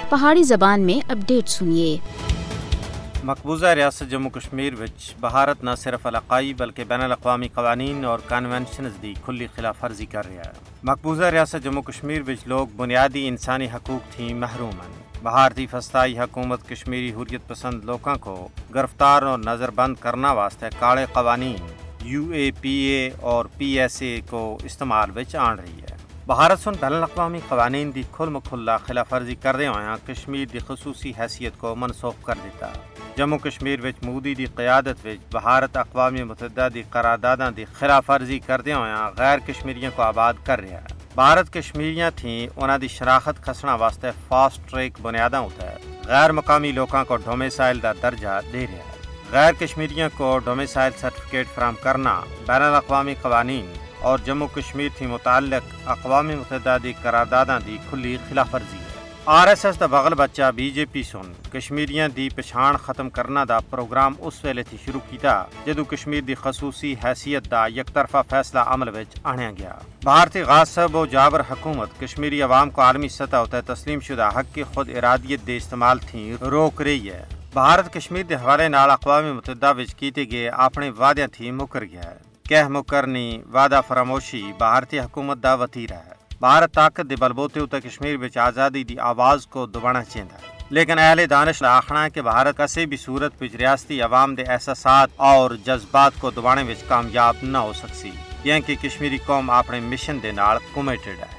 پہاڑی زبان میں اپڈیٹ سنیے۔ مقبوضہ ریاست جموں کشمیر وچ بھارت نہ صرف علاقائی بلکہ بین الاقوامی قوانین اور کنونشنز دی کھلی خلاف ورزی کر رہا ہے۔ مقبوضہ ریاست جموں کشمیر وچ لوگ بنیادی انسانی حقوق تھی محروم ہیں۔ بھارتی فسطائی حکومت کشمیری حریت پسند لوگوں کو گرفتار اور نظر بند کرنا واسطے کالے قوانین UAPA اور PSA کو استعمال وچ آن رہی ہے۔ بھارت سن بین الاقوامی قوانین دی کھل مکھلا خلاف ورزی کردے ہوئے کشمیر دی خصوصی حیثیت کو منسوخ کر دیتا۔ جموں کشمیر وچ مودی دی قیادت وچ بھارت اقوام متحدہ دی قرارداداں دی خلاف ورزی کردے ہوئے غیر کشمیریوں کو آباد کر رہا ہے۔ بھارت کشمیریاں تھیں انہاں دی شناخت کھسنا واسطے فاسٹ ٹریک بنیاداں ہوتا ہے۔ غیر مقامی لوگوں کو ڈومیسائل دا درجہ دے رہا ہے۔ غیر کشمیریوں کو ڈومیسائل سرٹیفکیٹ فراہم کرنا بین الاقوامی قوانین اور جموں کشمیر تھی متعلق اقوام متحدہ دی قرارداداں دی کھلی خلاف ورزی ہے۔ RSS دا بغل بچہ BJP سن کشمیریاں دی پچھان ختم کرنا دا پروگرام اس ویلے تھی شروع کیتا جدو کشمیر دی خصوصی حیثیت دا یک طرفہ فیصلہ عمل وچ آنیا گیا۔ بھارتی غاصب و جابر حکومت کشمیری عوام کو عالمی سطح تے تسلیم شدہ حق کی خود ارادیت دے استعمال تھی روک رہی ہے۔ بھارت کشمیر دے حوالے نال اقوام متحدہ وچ کیتے گئے اپنے وعدے تھی مکر گیا ہے۔ کہہ مکرنی وعدہ فراموشی بھارتی حکومت دا وتیرہ ہے۔ بھارت طاقت دے بلبوتے تے کشمیر وچ آزادی دی آواز کو دبانا چاہتا ہے، لیکن اہل دانش کا آخنا ہے کہ بھارت کسی بھی صورت وچ ریاستی عوام دے احساسات اور جذبات کو دبانے وچ کامیاب نہ ہو سکسی، یعنی کہ کشمیری قوم اپنے مشن دے نال کمیٹڈ ہے۔